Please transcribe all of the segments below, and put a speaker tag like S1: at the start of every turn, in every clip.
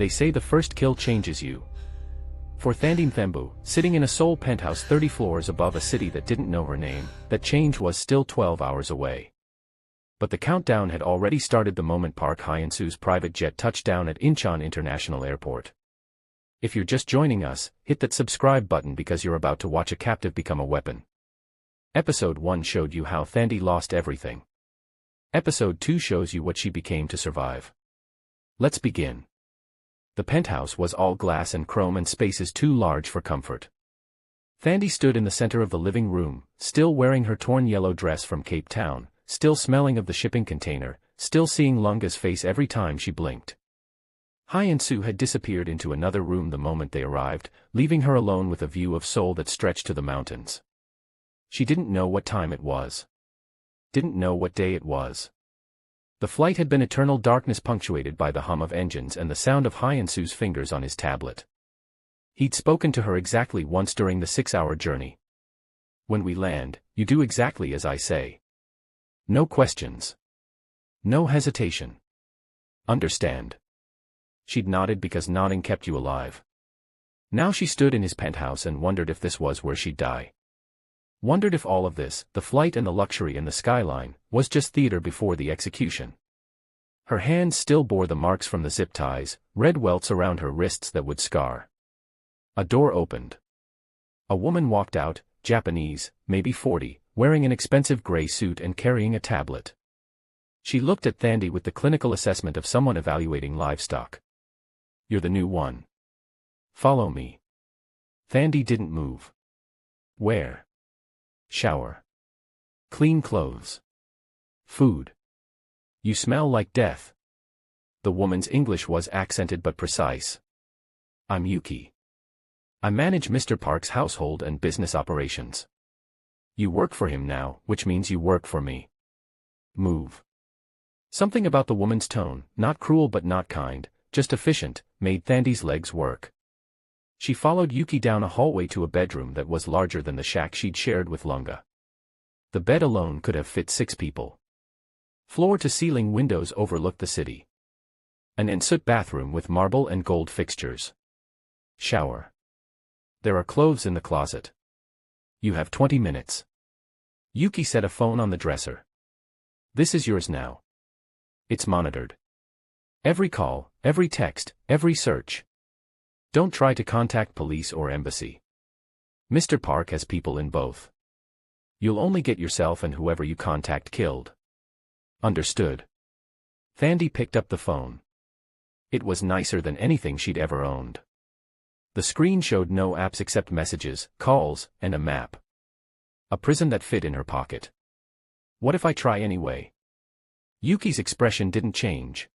S1: they say the first kill changes you. For Thandi Mthembu, sitting in a Seoul penthouse 30 floors above a city that didn't know her name, that change was still 12 hours away. But the countdown had already started the moment Park Hyeon-Soo's private jet touched down at Incheon International Airport. If you're just joining us, hit that subscribe button because you're about to watch a captive become a weapon. Episode 1 showed you how Thandi lost everything. Episode 2 shows you what she became to survive. Let's begin. The penthouse was all glass and chrome and spaces too large for comfort. Thandi stood in the center of the living room, still wearing her torn yellow dress from Cape Town, still smelling of the shipping container, still seeing Lunga's face every time she blinked. Hyeon-Soo had disappeared into another room the moment they arrived, leaving her alone with a view of Seoul that stretched to the mountains. She didn't know what time it was. Didn't know what day it was. The flight had been eternal darkness punctuated by the hum of engines and the sound of Hyeon-Soo's fingers on his tablet. He'd spoken to her exactly once during the 6-hour journey. When we land, you do exactly as I say. No questions. No hesitation. Understand? She'd nodded because nodding kept you alive. Now she stood in his penthouse and wondered if this was where she'd die. Wondered if all of this, the flight and the luxury and the skyline, was just theater before the execution. Her hands still bore the marks from the zip ties, red welts around her wrists that would scar. A door opened. A woman walked out, Japanese, maybe 40, wearing an expensive gray suit and carrying a tablet. She looked at Thandi with the clinical assessment of someone evaluating livestock. You're the new one. Follow me. Thandi didn't move. Where? Shower. Clean clothes. Food. You smell like death. The woman's English was accented but precise. I'm Yuki. I manage Mr. Park's household and business operations. You work for him now, which means you work for me. Move. Something about the woman's tone, not cruel but not kind, just efficient, made Thandi's legs work. She followed Yuki down a hallway to a bedroom that was larger than the shack she'd shared with Lunga. The bed alone could have fit 6 people. Floor-to-ceiling windows overlooked the city. An ensuite bathroom with marble and gold fixtures. Shower. There are clothes in the closet. You have 20 minutes. Yuki set a phone on the dresser. This is yours now. It's monitored. Every call, every text, every search. Don't try to contact police or embassy. Mr. Park has people in both. You'll only get yourself and whoever you contact killed. Understood. Thandi picked up the phone. It was nicer than anything she'd ever owned. The screen showed no apps except messages, calls, and a map. A prison that fit in her pocket. What if I try anyway? Yuki's expression didn't change.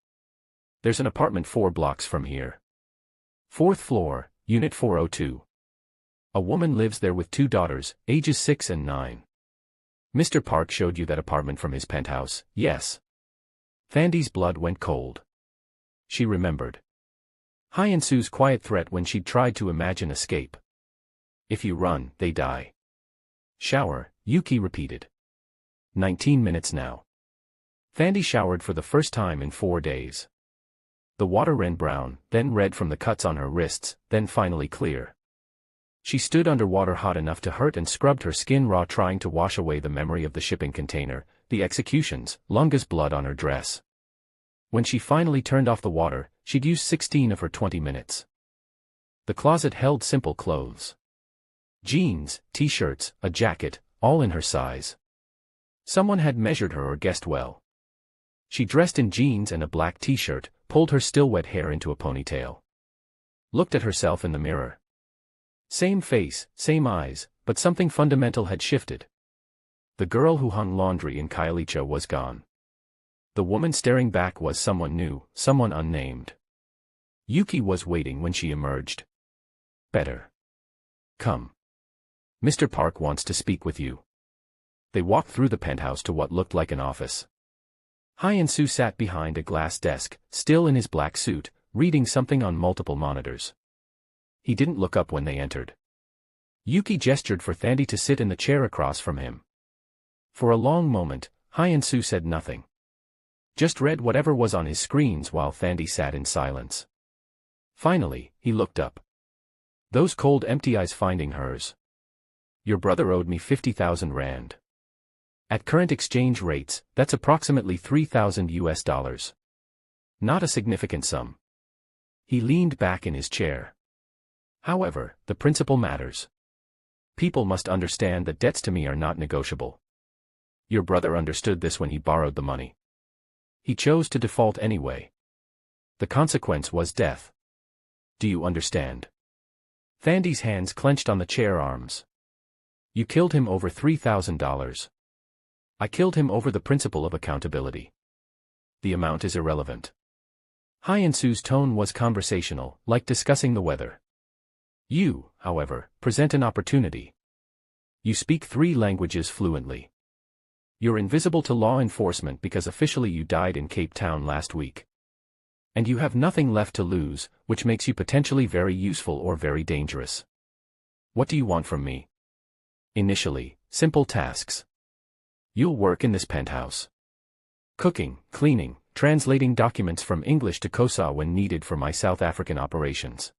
S1: There's an apartment 4 blocks from here. 4th floor, Unit 402. A woman lives there with 2 daughters, ages 6 and 9. Mr. Park showed you that apartment from his penthouse, yes. Thandi's blood went cold. She remembered. Hyeon-Soo's quiet threat when she'd tried to imagine escape. If you run, they die. Shower, Yuki repeated. 19 minutes now. Thandi showered for the first time in 4 days. The water ran brown, then red from the cuts on her wrists, then finally clear. She stood under water hot enough to hurt and scrubbed her skin raw trying to wash away the memory of the shipping container, the executions, Lunga's blood on her dress. When she finally turned off the water, she'd used 16 of her 20 minutes. The closet held simple clothes. Jeans, t-shirts, a jacket, all in her size. Someone had measured her or guessed well. She dressed in jeans and a black t-shirt, pulled her still wet hair into a ponytail. Looked at herself in the mirror. Same face, same eyes, but something fundamental had shifted. The girl who hung laundry in Kailicha was gone. The woman staring back was someone new, someone unnamed. Yuki was waiting when she emerged. Better. Come. Mr. Park wants to speak with you. They walked through the penthouse to what looked like an office. Hyeon-Soo sat behind a glass desk, still in his black suit, reading something on multiple monitors. He didn't look up when they entered. Yuki gestured for Thandi to sit in the chair across from him. For a long moment, Hyeon-Soo said nothing. Just read whatever was on his screens while Thandi sat in silence. Finally, he looked up. Those cold empty eyes finding hers. Your brother owed me 50,000 rand. At current exchange rates, that's approximately $3,000. Not a significant sum. He leaned back in his chair. However, the principle matters. People must understand that debts to me are not negotiable. Your brother understood this when he borrowed the money. He chose to default anyway. The consequence was death. Do you understand? Thandi's hands clenched on the chair arms. You killed him over $3,000. I killed him over the principle of accountability. The amount is irrelevant. Hyeon-Soo's tone was conversational, like discussing the weather. You, however, present an opportunity. You speak 3 languages fluently. You're invisible to law enforcement because officially you died in Cape Town last week. And you have nothing left to lose, which makes you potentially very useful or very dangerous. What do you want from me? Initially, simple tasks. You'll work in this penthouse. Cooking, cleaning, translating documents from English to Xhosa when needed for my South African operations.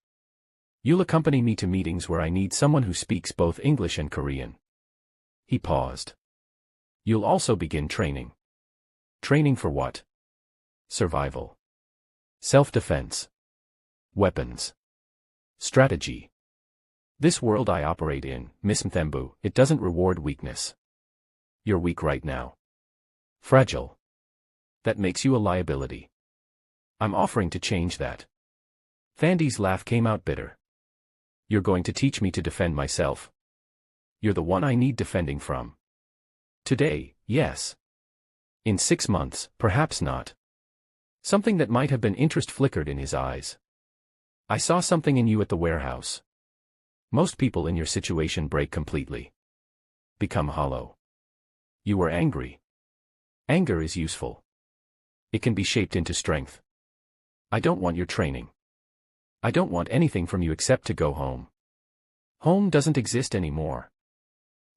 S1: You'll accompany me to meetings where I need someone who speaks both English and Korean. He paused. You'll also begin training. Training for what? Survival. Self-defense. Weapons. Strategy. This world I operate in, Miss Mthembu, it doesn't reward weakness. You're weak right now. Fragile. That makes you a liability. I'm offering to change that. Thandi's laugh came out bitter. You're going to teach me to defend myself. You're the one I need defending from. Today, yes. In 6 months, perhaps not. Something that might have been interest flickered in his eyes. I saw something in you at the warehouse. Most people in your situation break completely. Become hollow. You were angry. Anger is useful. It can be shaped into strength. I don't want your training. I don't want anything from you except to go home. Home doesn't exist anymore.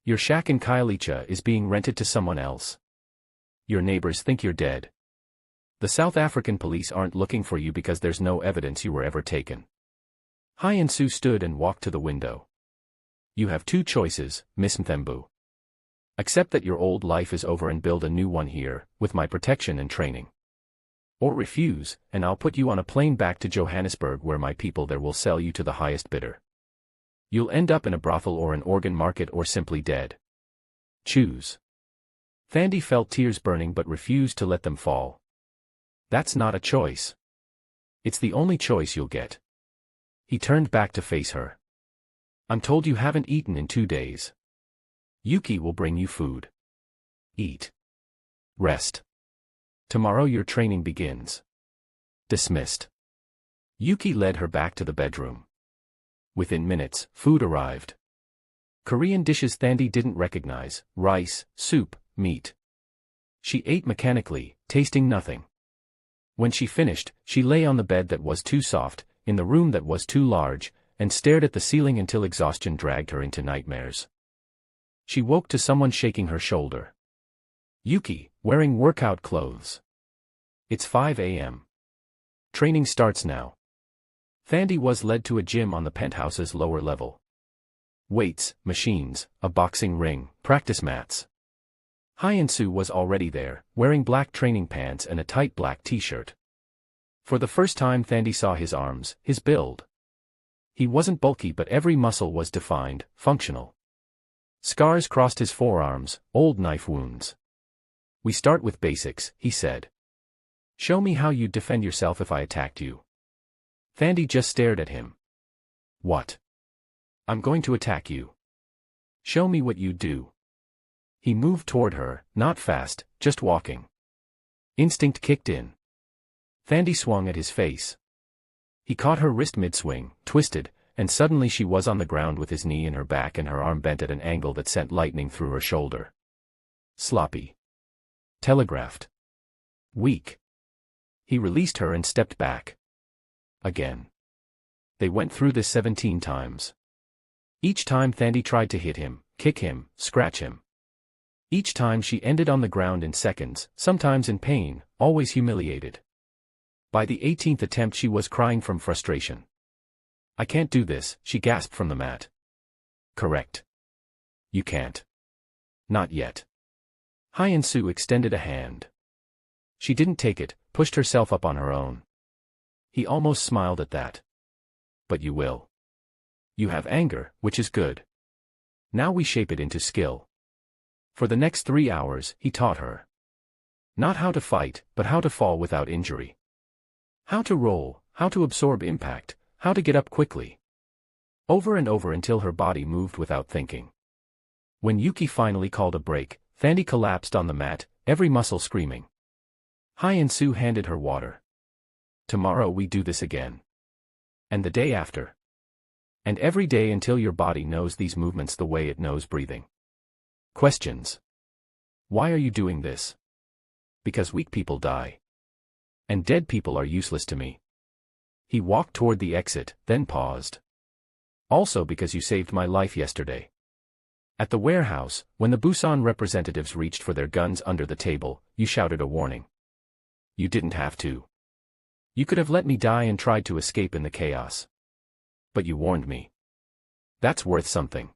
S1: Your shack in Khayelitsha is being rented to someone else. Your neighbors think you're dead. The South African police aren't looking for you because there's no evidence you were ever taken. Hyeon-Soo stood and walked to the window. You have 2 choices, Miss Mthembu. Accept that your old life is over and build a new one here, with my protection and training. Or refuse, and I'll put you on a plane back to Johannesburg where my people there will sell you to the highest bidder. You'll end up in a brothel or an organ market or simply dead. Choose. Thandi felt tears burning but refused to let them fall. That's not a choice. It's the only choice you'll get. He turned back to face her. I'm told you haven't eaten in 2 days. Yuki will bring you food. Eat. Rest. Tomorrow your training begins. Dismissed. Yuki led her back to the bedroom. Within minutes, food arrived. Korean dishes Thandi didn't recognize: rice, soup, meat. She ate mechanically, tasting nothing. When she finished, she lay on the bed that was too soft, in the room that was too large, and stared at the ceiling until exhaustion dragged her into nightmares. She woke to someone shaking her shoulder. Yuki, wearing workout clothes. It's 5 a.m. Training starts now. Thandi was led to a gym on the penthouse's lower level. Weights, machines, a boxing ring, practice mats. Hyeon-Soo was already there, wearing black training pants and a tight black t-shirt. For the first time Thandi saw his arms, his build. He wasn't bulky but every muscle was defined, functional. Scars crossed his forearms, old knife wounds. We start with basics, he said. Show me how you'd defend yourself if I attacked you. Thandi just stared at him. What? I'm going to attack you. Show me what you'd do. He moved toward her, not fast, just walking. Instinct kicked in. Thandi swung at his face. He caught her wrist mid-swing, twisted, and suddenly she was on the ground with his knee in her back and her arm bent at an angle that sent lightning through her shoulder. Sloppy. Telegraphed. Weak. He released her and stepped back. Again. They went through this 17 times. Each time Thandi tried to hit him, kick him, scratch him. Each time she ended on the ground in seconds, sometimes in pain, always humiliated. By the 18th attempt she was crying from frustration. I can't do this, she gasped from the mat. Correct. You can't. Not yet. Hyeon-Soo extended a hand. She didn't take it, pushed herself up on her own. He almost smiled at that. But you will. You have anger, which is good. Now we shape it into skill. For the next 3 hours, he taught her. Not how to fight, but how to fall without injury. How to roll, how to absorb impact, how to get up quickly. Over and over until her body moved without thinking. When Yuki finally called a break, Thandi collapsed on the mat, every muscle screaming. Hyeon-Soo handed her water. Tomorrow we do this again. And the day after. And every day until your body knows these movements the way it knows breathing. Questions. Why are you doing this? Because weak people die. And dead people are useless to me. He walked toward the exit, then paused. Also because you saved my life yesterday. At the warehouse, when the Busan representatives reached for their guns under the table, you shouted a warning. You didn't have to. You could have let me die and tried to escape in the chaos. But you warned me. That's worth something.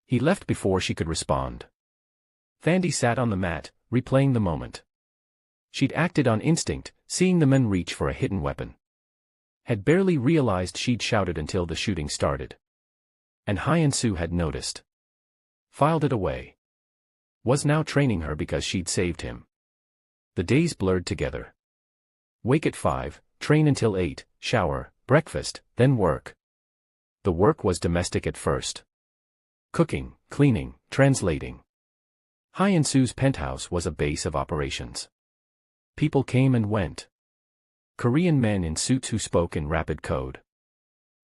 S1: He left before she could respond. Thandi sat on the mat, replaying the moment. She'd acted on instinct, seeing the men reach for a hidden weapon. Had barely realized she'd shouted until the shooting started. And Hyeon-Soo had noticed. Filed it away. Was now training her because she'd saved him. The days blurred together. Wake at 5, train until 8, shower, breakfast, then work. The work was domestic at first. Cooking, cleaning, translating. Hyeon-Soo's penthouse was a base of operations. People came and went. Korean men in suits who spoke in rapid code.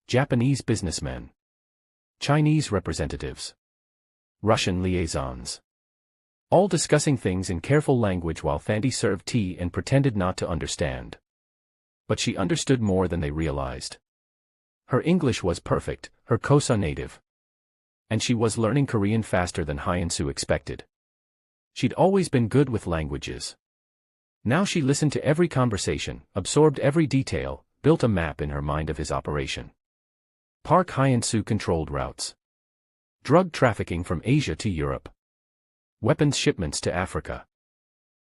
S1: Japanese businessmen. Chinese representatives. Russian liaisons. All discussing things in careful language while Thandi served tea and pretended not to understand. But she understood more than they realized. Her English was perfect, her Kosa native. And she was learning Korean faster than Hyeon-Soo expected. She'd always been good with languages. Now she listened to every conversation, absorbed every detail, built a map in her mind of his operation. Park Hyeon-Soo controlled routes. Drug trafficking from Asia to Europe. Weapons shipments to Africa.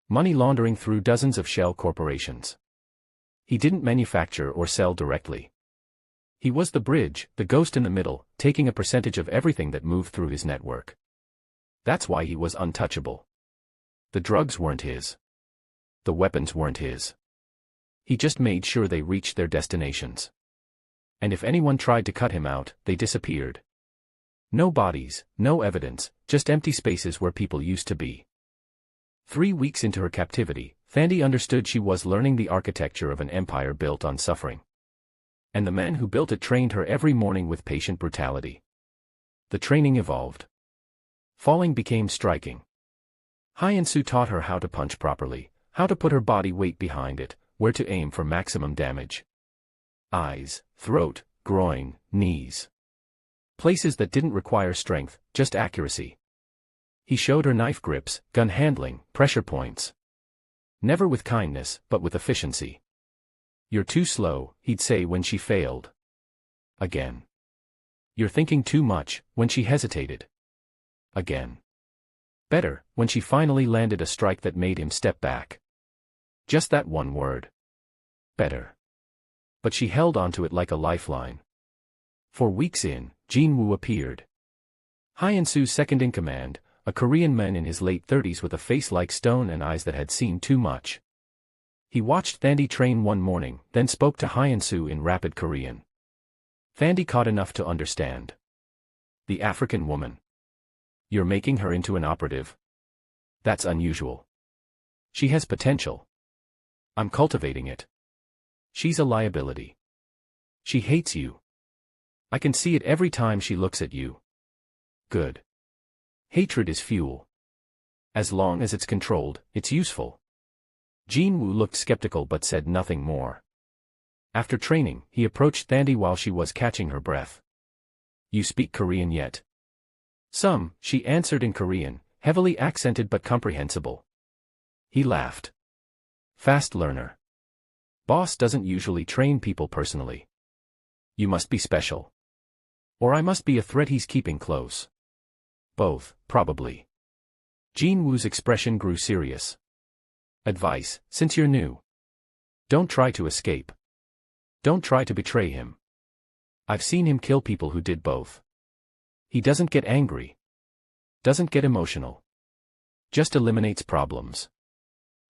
S1: Money laundering through dozens of shell corporations. He didn't manufacture or sell directly. He was the bridge, the ghost in the middle, taking a percentage of everything that moved through his network. That's why he was untouchable. The drugs weren't his. The weapons weren't his. He just made sure they reached their destinations. And if anyone tried to cut him out, they disappeared. No bodies, no evidence, just empty spaces where people used to be. 3 weeks into her captivity, Thandi understood she was learning the architecture of an empire built on suffering. And the men who built it trained her every morning with patient brutality. The training evolved. Falling became striking. Hyeon-Soo taught her how to punch properly, how to put her body weight behind it, where to aim for maximum damage. Eyes, throat, groin, knees. Places that didn't require strength, just accuracy. He showed her knife grips, gun handling, pressure points. Never with kindness, but with efficiency. You're too slow, he'd say when she failed. Again. You're thinking too much, when she hesitated. Again. Better, when she finally landed a strike that made him step back. Just that one word. Better. But she held onto it like a lifeline. 4 weeks in, Jin-woo appeared. Hyeon-Soo's second-in-command, a Korean man in his late 30s with a face like stone and eyes that had seen too much. He watched Thandi train one morning, then spoke to Hyeon-Soo in rapid Korean. Thandi caught enough to understand. The African woman. You're making her into an operative. That's unusual. She has potential. I'm cultivating it. She's a liability. She hates you. I can see it every time she looks at you. Good. Hatred is fuel. As long as it's controlled, it's useful. Jin-woo looked skeptical but said nothing more. After training, he approached Thandi while she was catching her breath. You speak Korean yet? Some, she answered in Korean, heavily accented but comprehensible. He laughed. Fast learner. Boss doesn't usually train people personally. You must be special. Or I must be a threat he's keeping close. Both, probably. Jin Woo's expression grew serious. Advice, since you're new. Don't try to escape. Don't try to betray him. I've seen him kill people who did both. He doesn't get angry. Doesn't get emotional. Just eliminates problems.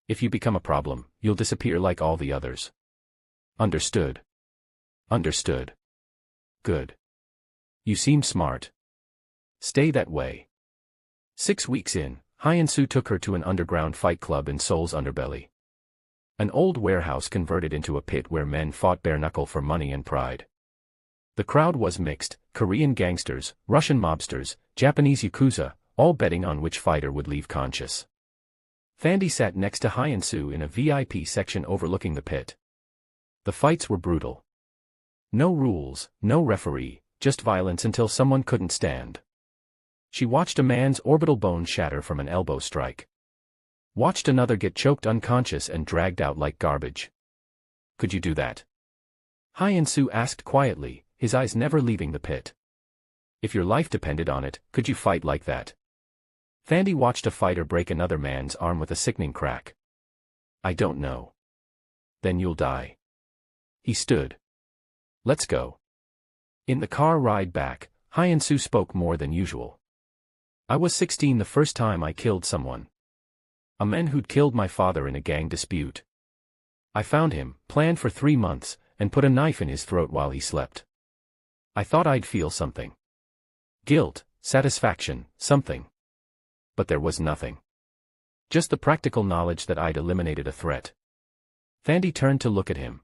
S1: If you become a problem, you'll disappear like all the others. Understood. Understood. Good. You seem smart. Stay that way. 6 weeks in, Hyeon-Soo took her to an underground fight club in Seoul's underbelly. An old warehouse converted into a pit where men fought bare-knuckle for money and pride. The crowd was mixed, Korean gangsters, Russian mobsters, Japanese yakuza, all betting on which fighter would leave conscious. Thandi sat next to Hyeon-Soo in a VIP section overlooking the pit. The fights were brutal. No rules, no referee, just violence until someone couldn't stand. She watched a man's orbital bone shatter from an elbow strike. Watched another get choked unconscious and dragged out like garbage. Could you do that? Hyeon-Soo asked quietly, his eyes never leaving the pit. If your life depended on it, could you fight like that? Thandi watched a fighter break another man's arm with a sickening crack. I don't know. Then you'll die. He stood. Let's go. In the car ride back, Hyeon-Soo spoke more than usual. I was 16 the first time I killed someone. A man who'd killed my father in a gang dispute. I found him, planned for 3 months, and put a knife in his throat while he slept. I thought I'd feel something. Guilt, satisfaction, something. But there was nothing. Just the practical knowledge that I'd eliminated a threat. Thandi turned to look at him.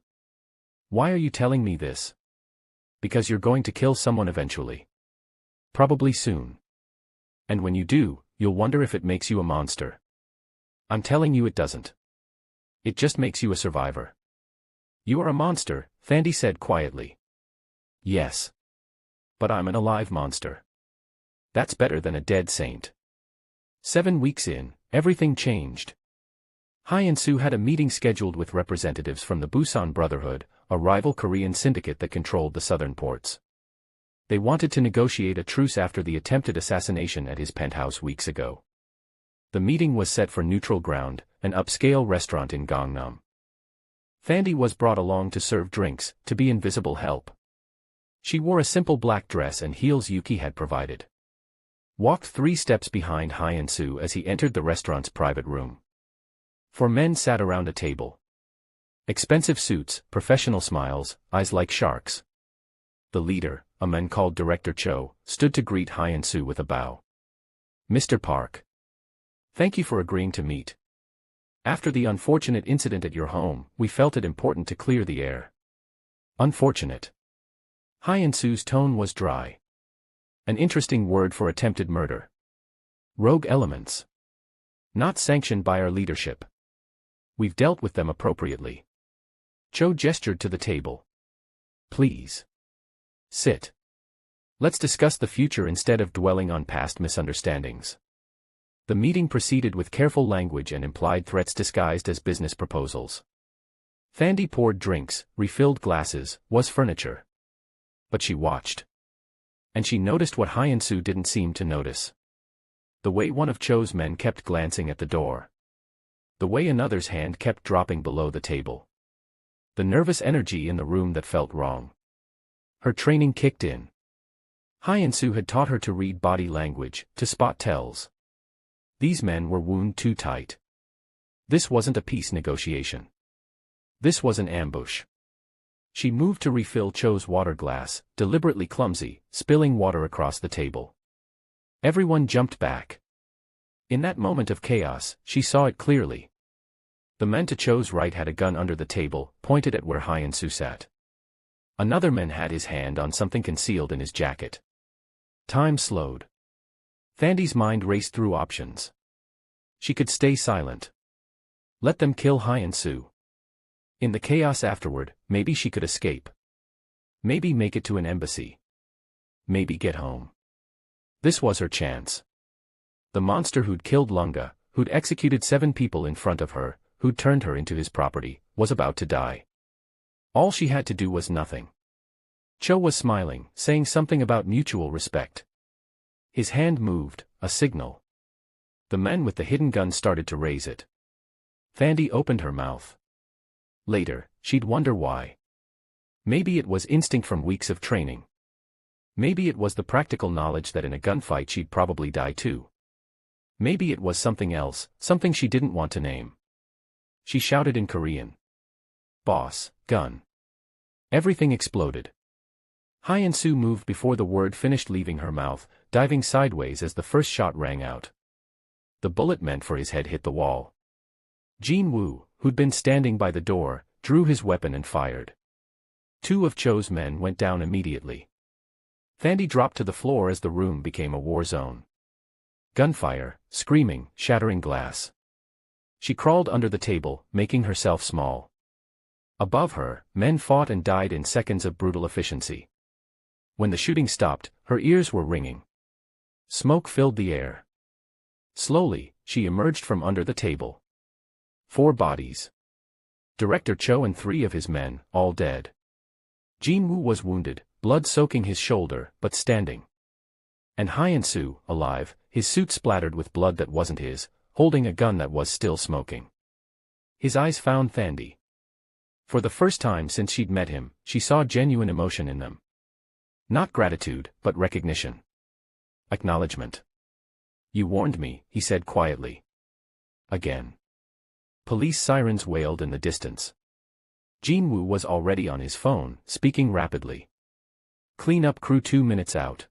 S1: Why are you telling me this? Because you're going to kill someone eventually. Probably soon. And when you do, you'll wonder if it makes you a monster. I'm telling you it doesn't. It just makes you a survivor. You are a monster, Thandi said quietly. Yes. But I'm an alive monster. That's better than a dead saint. 7 weeks in, everything changed. Hyeon-Soo had a meeting scheduled with representatives from the Busan Brotherhood, a rival Korean syndicate that controlled the southern ports. They wanted to negotiate a truce after the attempted assassination at his penthouse weeks ago. The meeting was set for neutral ground, an upscale restaurant in Gangnam. Thandi was brought along to serve drinks, to be invisible help. She wore a simple black dress and heels Yuki had provided. Walked 3 steps behind Hyeon-Soo as he entered the restaurant's private room. 4 men sat around a table. Expensive suits, professional smiles, eyes like sharks. The leader, a man called Director Cho, stood to greet Hyeon-Soo with a bow. Mr. Park. Thank you for agreeing to meet. After the unfortunate incident at your home, we felt it important to clear the air. Unfortunate. Hyeon-Soo's tone was dry. An interesting word for attempted murder. Rogue elements. Not sanctioned by our leadership. We've dealt with them appropriately. Cho gestured to the table. Please. Sit. Let's discuss the future instead of dwelling on past misunderstandings. The meeting proceeded with careful language and implied threats disguised as business proposals. Thandi poured drinks, refilled glasses, was furniture. But she watched. And she noticed what Hyeon-Soo didn't seem to notice. The way one of Cho's men kept glancing at the door. The way another's hand kept dropping below the table. The nervous energy in the room that felt wrong. Her training kicked in. Hyeon-Soo had taught her to read body language, to spot tells. These men were wound too tight. This wasn't a peace negotiation. This was an ambush. She moved to refill Cho's water glass, deliberately clumsy, spilling water across the table. Everyone jumped back. In that moment of chaos, she saw it clearly. The man to Cho's right had a gun under the table, pointed at where Hyeon-Soo sat. Another man had his hand on something concealed in his jacket. Time slowed. Thandi's mind raced through options. She could stay silent. Let them kill Hyeon-Soo. In the chaos afterward, maybe she could escape. Maybe make it to an embassy. Maybe get home. This was her chance. The monster who'd killed Lunga, who'd executed 7 people in front of her, who'd turned her into his property, was about to die. All she had to do was nothing. Cho was smiling, saying something about mutual respect. His hand moved, a signal. The men with the hidden gun started to raise it. Thandi opened her mouth. Later, she'd wonder why. Maybe it was instinct from weeks of training. Maybe it was the practical knowledge that in a gunfight she'd probably die too. Maybe it was something else, something she didn't want to name. She shouted in Korean. "Boss, gun." Everything exploded. Hyeon-Soo moved before the word finished leaving her mouth, diving sideways as the first shot rang out. The bullet meant for his head hit the wall. Jin-woo, who'd been standing by the door, drew his weapon and fired. Two of Cho's men went down immediately. Thandi dropped to the floor as the room became a war zone. Gunfire, screaming, shattering glass. She crawled under the table, making herself small. Above her, men fought and died in seconds of brutal efficiency. When the shooting stopped, her ears were ringing. Smoke filled the air. Slowly, she emerged from under the table. 4 bodies. Director Cho and 3 of his men, all dead. Jin-woo was wounded, blood soaking his shoulder, but standing. And Hyeon-Soo, alive, his suit splattered with blood that wasn't his, holding a gun that was still smoking. His eyes found Thandi. For the first time since she'd met him, she saw genuine emotion in them. Not gratitude, but recognition. Acknowledgement. "You warned me," he said quietly. Again. Police sirens wailed in the distance. Jin-woo was already on his phone, speaking rapidly. "Clean-up crew 2 minutes out.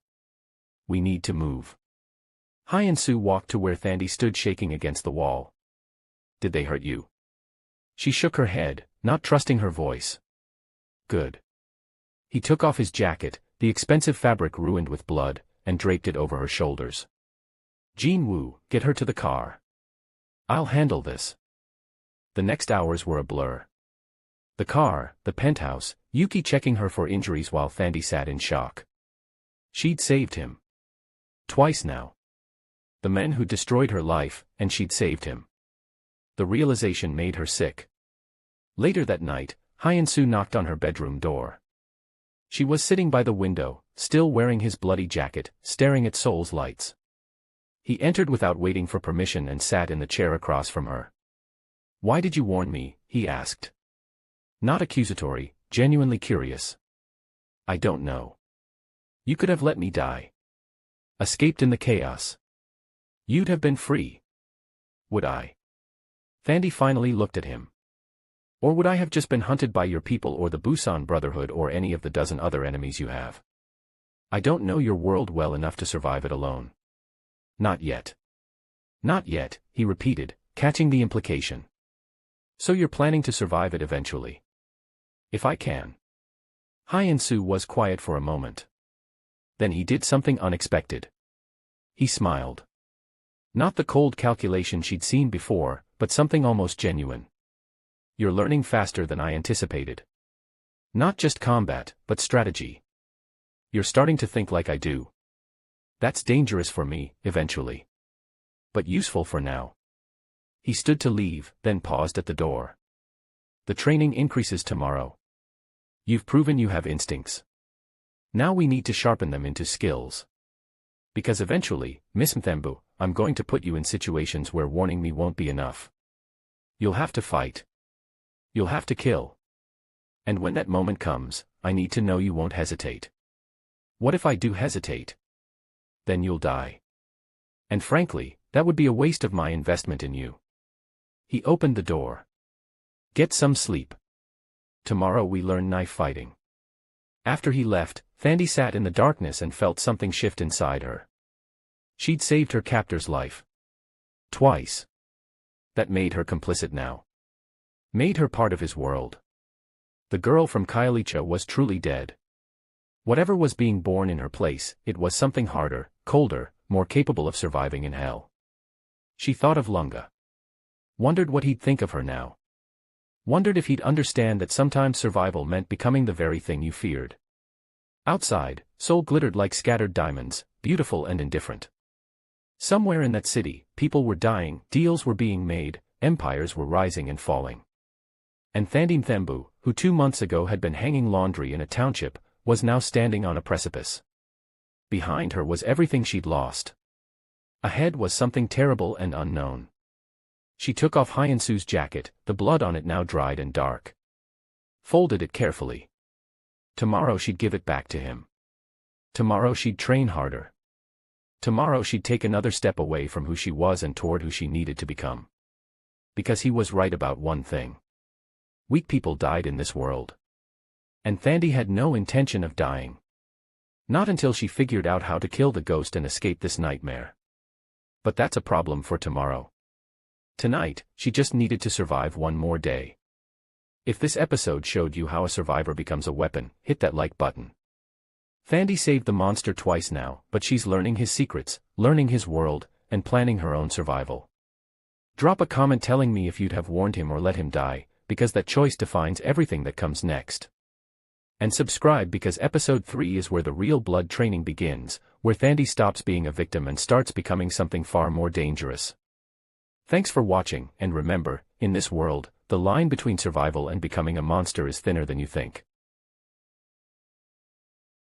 S1: We need to move." Hyeon-Soo walked to where Thandi stood shaking against the wall. "Did they hurt you?" She shook her head, not trusting her voice. "Good." He took off his jacket, the expensive fabric ruined with blood, and draped it over her shoulders. "Jin-woo, get her to the car. I'll handle this." The next hours were a blur. The car, the penthouse, Yuki checking her for injuries while Thandi sat in shock. She'd saved him. Twice now. The men who destroyed her life, and she'd saved him. The realization made her sick. Later that night, Hyeon-Soo knocked on her bedroom door. She was sitting by the window, still wearing his bloody jacket, staring at Seoul's lights. He entered without waiting for permission and sat in the chair across from her. "Why did you warn me?" he asked. Not accusatory, genuinely curious. "I don't know. You could have let me die. Escaped in the chaos. You'd have been free." "Would I?" Thandi finally looked at him. "Or would I have just been hunted by your people or the Busan Brotherhood or any of the dozen other enemies you have? I don't know your world well enough to survive it alone." "Not yet." "Not yet," he repeated, catching the implication. "So you're planning to survive it eventually?" "If I can." Hyeon-Soo was quiet for a moment. Then he did something unexpected. He smiled. Not the cold calculation she'd seen before, but something almost genuine. "You're learning faster than I anticipated. Not just combat, but strategy. You're starting to think like I do. That's dangerous for me, eventually. But useful for now." He stood to leave, then paused at the door. "The training increases tomorrow. You've proven you have instincts. Now we need to sharpen them into skills. Because eventually, Miss Mthembu, I'm going to put you in situations where warning me won't be enough. You'll have to fight. You'll have to kill. And when that moment comes, I need to know you won't hesitate. What if I do hesitate? Then you'll die. And frankly, that would be a waste of my investment in you." He opened the door. "Get some sleep. Tomorrow we learn knife fighting." After he left, Thandi sat in the darkness and felt something shift inside her. She'd saved her captor's life. Twice. That made her complicit now. Made her part of his world. The girl from Kailicha was truly dead. Whatever was being born in her place, it was something harder, colder, more capable of surviving in hell. She thought of Lunga. Wondered what he'd think of her now. Wondered if he'd understand that sometimes survival meant becoming the very thing you feared. Outside, Seoul glittered like scattered diamonds, beautiful and indifferent. Somewhere in that city, people were dying, deals were being made, empires were rising and falling. And Thandi Mthembu, who 2 months ago had been hanging laundry in a township, was now standing on a precipice. Behind her was everything she'd lost. Ahead was something terrible and unknown. She took off Hyeon-Soo's jacket, the blood on it now dried and dark. Folded it carefully. Tomorrow she'd give it back to him. Tomorrow she'd train harder. Tomorrow she'd take another step away from who she was and toward who she needed to become. Because he was right about one thing. Weak people died in this world. And Thandi had no intention of dying. Not until she figured out how to kill the ghost and escape this nightmare. But that's a problem for tomorrow. Tonight, she just needed to survive one more day. If this episode showed you how a survivor becomes a weapon, hit that like button. Thandi saved the monster twice now, but she's learning his secrets, learning his world, and planning her own survival. Drop a comment telling me if you'd have warned him or let him die, because that choice defines everything that comes next. And subscribe because episode 3 is where the real blood training begins, where Thandi stops being a victim and starts becoming something far more dangerous. Thanks for watching, and remember, in this world, the line between survival and becoming a monster is thinner than you think.